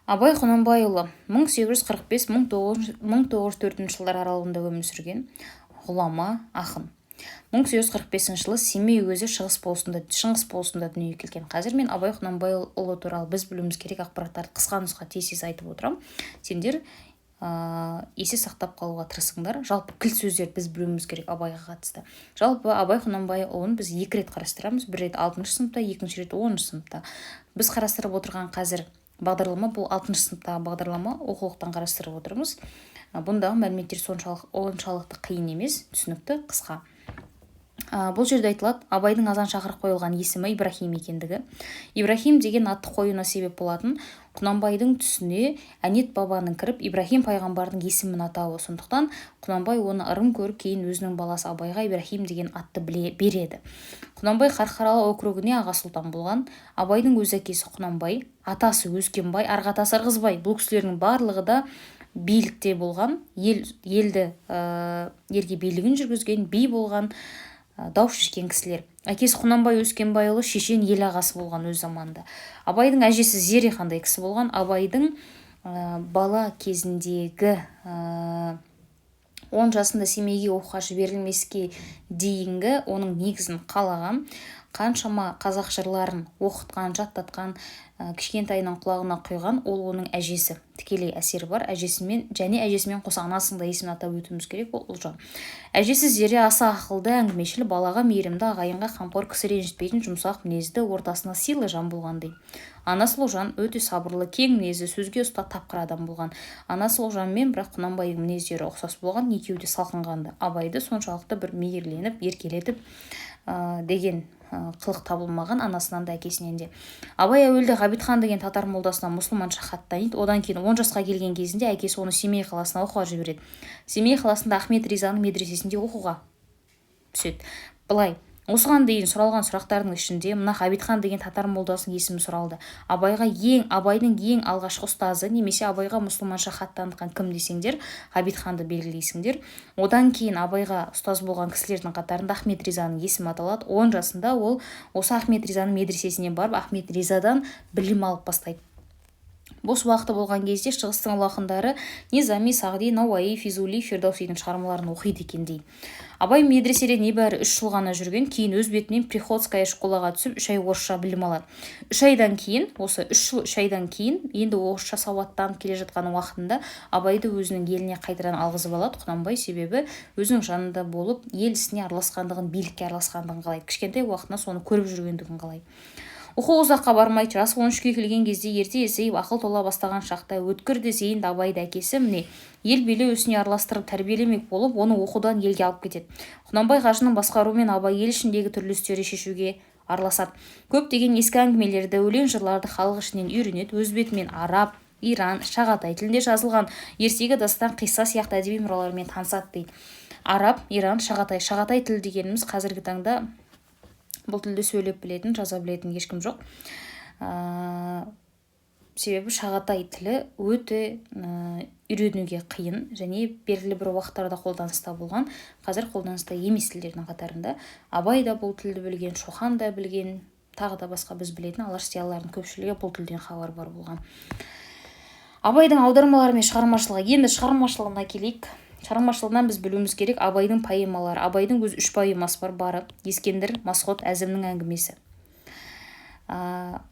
Абай Құнанбайұлы 1845-1904 жылдар аралығында өмір сүрген ғұлама, ақын. 1845 жылы Семей уезі Шыңғыс болысында дүниеге келген. Қазір мен Абай Құнанбайұлы туралы біз білуіміз керек ақпараттарды қысқа нұсқа тез айтып отырамын. Сендер есе сақтап қалуға тырысыңдар. Жалпы кілт сөздер біз білуіміз керек Абайға қатысты. Жалпы Абай Құнанбайұлын біз екі рет қарастырамыз. Бір рет 6 сыныпта, екінші рет 10 сыныпта. Біз қарастырып отырған қазір бағдарлама бұл 6 сыныптағы бағдарлама, оқулықтан қарастырып отырмыз. Бұндағы мәліметтер оншалықты қиын емес, түсінікті, қысқа. Бұл жерде айтылады, Абайдың азан шақырып қойылған есімі Ибрахим екендігі. Ибрахим деген атты қоюына себеп болатын Құнанбайдың түсіне әнет бабаның кіріп Ибрахим пайғамбардың есімін атауы. Сондықтан Құнанбай оны ырым көріп, кейін өзінің баласы Абайға Ибрахим деген атты береді. Құнанбай Қарқаралы округіне аға сұлтан болған. Абайдың өз әкесі Құнанбай, атасы Өскенбай, арғы атасы Ырғызбай. Бұл кісілердің барлығы да билікте болған, елге билігін жүргізген, би болған, дау шешкен кісілер. Әкесі Құнанбай Өскенбайұлы шешен ел ағасы болған өз заманында. Абайдың әжесі Зере қандай кісі болған? Абайдың бала кезіндегі 10 жасында Семейге оқуға жіберілмеске дейінгі оның негізін қалаған, қаншама қазақ жырларын оқытқан, жаттатқан, кішкентайынан құлағына құйған, ол оның әжесі. Тікелей әсері бар. Әжесімен қоса анасының да есімін атап өтуіміз керек, ол Ұлжан. Әжесі Зере аса ақылды, әңгімешіл, балаға мейірімді, ағайынға қамқор, кісі ренжітпейтін, жұмсақ мінезді, ортасына сыйлы жан болғандай. Анасы Ұлжан өте сабырлы, кең мінезді, сөзге ұста, тапқыр адам болған. Анасы Ұлжанмен бірақ Құнанбайдың мінездері ұқсас болған, екеуі де салқынғанды. Абайды соншалықты бір мейірленіп, еркелетіп деген қылық табылмаған анасынан да әкесінен де. Абай әуелде Ғабитхан деген татар молдасынан мұсылманша хат таниды. Одан кейін 10 жасқа келген кезінде әкесі оны Семей қаласына оқуға жібереді. Семей қаласында Ахмет Ризаның медресесінде оқуға түседі. Былай, осыған дейін сұралған сұрақтардың ішінде мына Ғабитхан деген татар молдасының есімі сұралды. Абайдың ең алғашқы ұстазы немесе Абайға мұсылманша хат танытқан кім десеңдер, Ғабитханды белгілейсіңдер. Одан кейін Абайға ұстаз болған кісілердің қатарында Ахмет Ризаның есімі аталады. 10 жасында ол осы Ахмет Ризаның медресесіне барып, Ахмет Ризадан білім алып бастайды. Бос уақыты болған кезде шығыстың ұлы ақындары Низами, Сағди, Науаи, Физули, Фердаусидің шығармаларын оқиды екен дейді. Абай медреседе небәрі 3 жыл ғана жүрген, кейін өз бетімен Приходская школаға түсіп 3 ай орысша білім алады. 3 айдан кейін енді орысша сауаттанып келе жатқан уақытында Абайды өзінің еліне қайтадан алғызып алады Құнанбай, себебі өзінің жанында болып, ел ісіне араласқандығын, билікке араласқандығын қалайды. Кішкентай уақытында соны көріп жүргендігін қалайды. Оқу ұзаққа бармайды. Жасы 13-ке келген кезде ерте есейіп, ақыл тола бастаған шақта өткір десейін Абайды әкесі ел билі өсіне араластырып тәрбиелемек болып, оны оқудан елге алып кетеді. Құнанбай қажының басқаруымен Абай ел ішіндегі түрлі істерді шешуге араласады. Көптеген ескі әңгімелерді, өлең жырларды халық ішінен үйренеді. Өз бетімен араб, иран, шағатай тілінде жазылған ертегі, дастан, қисса сияқты әдеби мұралармен танысады дейді. Араб, иран, шағатай тілі дегеніміз қазіргі таңда бұл тілді сөйлеп білетін, жаза білетін ешкім жоқ. Себебі шағатай тілі өте үйренуге қиын және белгілі бір уақыттарда қолданыста болған, қазір қолданыста емес тілдердің қатарында. Абай да бұл тілді білген, Шоқан да білген, тағы да басқа біз білетін алаш зиялыларының көпшілігі бұл тілден хабар бар болған. Абайдың аудармалары мен шығармашылығы. Енді шығармашылығына келейік. Шығармашылығынан біз білуіміз керек Абайдың поэмалары. Абайдың өз 3 поэмасы бар, бары Ескендір, Масғұт, Әзімнің әңгімесі.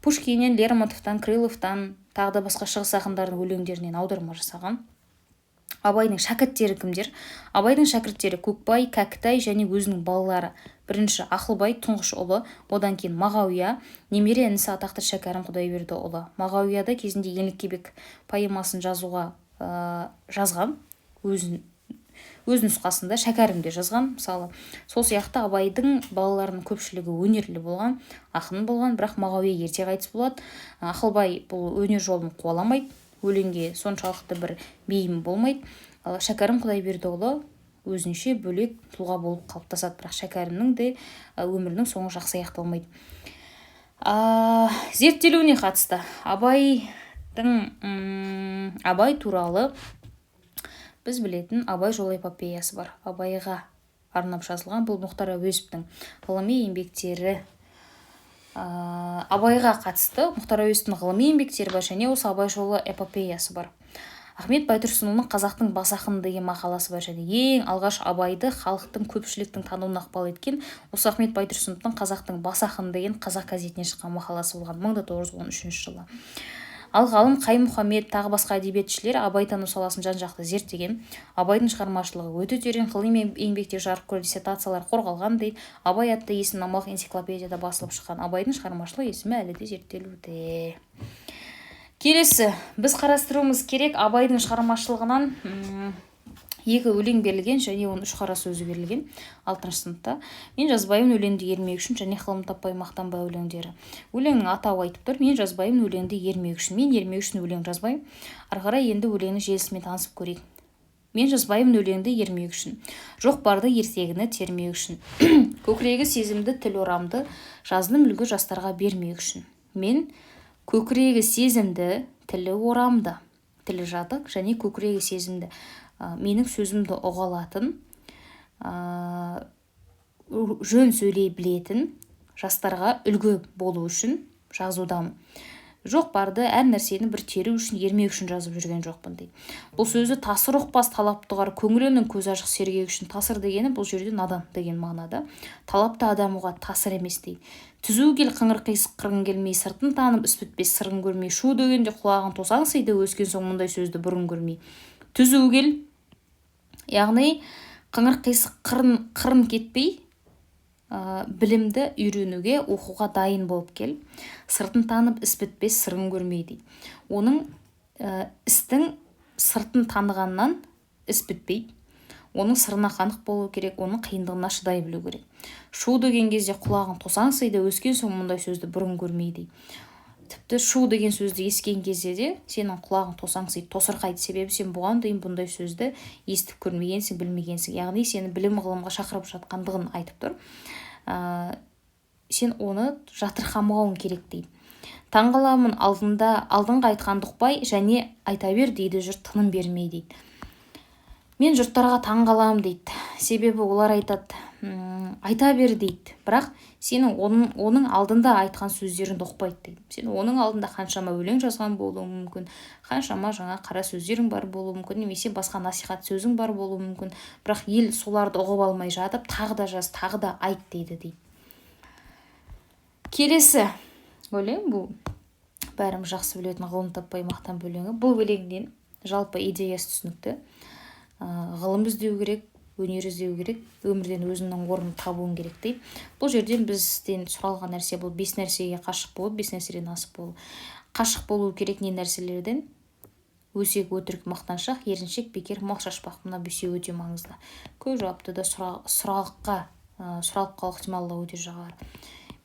Пушкиннен, Лермонтовтан, Крыловтан, тағы да басқа шығыс ақындарының өлеңдерінен аударма жасаған. Абайдың шәкірттері кімдер? Абайдың шәкірттері Көкбай, Кәкітай және өзінің балалары. Бірінші Ақылбай тұңғыш ұлы, одан кейін Мағауия, немере інісі атақты Шәкәрім Құдайбердіұлы. Мағауияда кезінде Еңлік Кебек поэмасын жазуға жазған, өз нұсқасында Шәкәрімде жазған. Мысалы, сол сияқты Абайдың балаларының көпшілігі өнерлі болған, ақын болған, бірақ Мағауия ерте қайтыс болады. Ақылбай бұл өнер жолын қуаламайды, өлеңге соншалықты бір бейім болмайды. Шәкәрім Құдайбердіұлы өзінше бөлек тұлға болып қалыптасады, бірақ Шәкәрімнің де өмірінің соңы жақсы аяқталмайды. Зерттелуіне қатысты Абай туралы біз білетін Абай жолы эпопеясы бар. Абайға арнап жазылған бұл Мұхтар Әуезовтің ғылыми еңбектері Абайға қатысты Мұхтар Әуезовтің ғылыми еңбектері бар және осы Абай жолы эпопеясы бар. Ахмет Байтұрсынұлының қазақтың бас ақыны деген мақаласы бар және ең алғаш Абайды халықтың көпшіліктің тануына ықпал еткен осы Ахмет Байтұрсыновтың қазақтың бас ақыны деген қазақ газетінен шыққан мақаласы болған 1913 жылы. Ал ғалым Қайым-Мұхаммед тағы басқа әдебиетшілер абайтану саласын жан-жақты зерттеген. Абайдың шығармашылығы өте терең, ғылыми еңбектер жарық көрген, диссертациялар қорғалған дейді. Абай атты еснамалық энциклопедияда басылып шыққан. Абайдың шығармашылық есімі әлі де зерттелуде. Келесі, біз қарастыруымыз керек Абайдың шығармашылығынан екі өлең берілген және 3 қара сөзі берілген 6 сыныпта. Мен жазбаймын өлеңді ермек үшін және ғылым таппай мақтанбай өлеңдері. Өлеңнің атауы айтып тұр. Мен жазбаймын өлеңді ермек үшін. Мен ермек үшін өлең жазбаймын. Ары қарай енді өлеңнің желісімен танысып көрейік. Мен жазбаймын өлеңді ермек үшін. Жоқ барды ертегіні термек үшін. Көкірегі сезімді тіл орамды жаздым үлгі жастарға бермек үшін. Мен көкірегі сезімді тілі орамды, тілі жатық және көкірегі сезімді менің сөзімді ұға алатын, жөн сөйлей білетін жастарға үлгі болу үшін жазудамын. Жоқ барды әр нәрсені бір теру үшін ермек үшін жазып жүрген жоқпын дейді. Бұл сөзі тасыр ұқпас талаптығар көңілінің көз ашық сергек үшін. Тасыр дегені бұл жерде надан деген мағынада. Талапты адам оға тасыр емес дейді. Түзу кел қыңыр қисық қырын келмей, сыртын танып іс бітпес сырын көрмей, шу дегенде құлағын тосаң сыйды, өскен соң мұндай сөзді бұрын көрмей. Түзу кел, яғни қыңыр қисық қырын кетпей, білімді үйренуге оқуға дайын болып кел, сыртын танып іс бітпес сырын көрмей дейді. Оның істің сыртын танығаннан іс бітпейді. Оның сырына қанық болу керек, оның қиындығына шыдай білу керек. Шу деген кезде құлағын тосаң сыйды, өскен соң мұндай сөзді бұрын көрмей дейді. Тіпті шу деген сөзді естіген кезде де сенің құлағың тосаң сыйды, тосырқайды. Себебі сен бұған дейін бұндай сөзді естіп көрмегенсің, білмегенсің. Яғни сені білім ғылымға шақырып жатқандығын айтып тұр. Сен оны жатырқамауың керек дейді. Таңғаламын алдыңғы айтқанды ұқпай және айта бер дейді, жұрт тыным бермей дейді. Мен жұрттарға таңғаламын дейді. Себебі олар айтады, айта бер дейді. Бірақ сенің оның алдында айтқан сөздеріңді ұқпайды дейді. Сен оның алдында қаншама өлең жазған болуы мүмкін, қаншама жаңа қара сөздерің бар болуы мүмкін, немесе басқа насихат сөзің бар болуы мүмкін. Бірақ ел соларды ұғып алмай жатып, тағы да жаз, тағы да айт дейді. Келесі өлең, бұл бәріміз жақсы білетін ғылым таппай мақтан өлеңі. Бұл өлеңнен жалпы идеясы түсінікті. Ғылым іздеу керек, өнер іздеу керек, өмірден өзінің орнын табуың керек дейді. Бұл жерден бізден сұралған нәрсе бұл 5 нәрсеге қашық болу, 5 нәрседен асып болу. Қашық болу керек не нәрселерден? Өсек, өтірік, мақтаншақ, еріншек, бекер, мал шашпақ. Мына 5-еу өте маңызды. Көп жауапты да сұралып қалу ықтималдығы өте жоғары.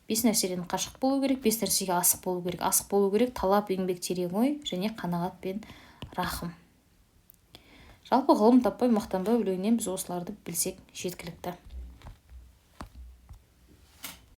5 нәрседен қашық болу керек, 5 нәрсеге асық болу керек. Асық болу керек, талап, еңбек, терең ой және қанағат пен рахым. Жалпы ғылым таппай мақтанбай өлеңінен біз осыларды білсек жеткілікті.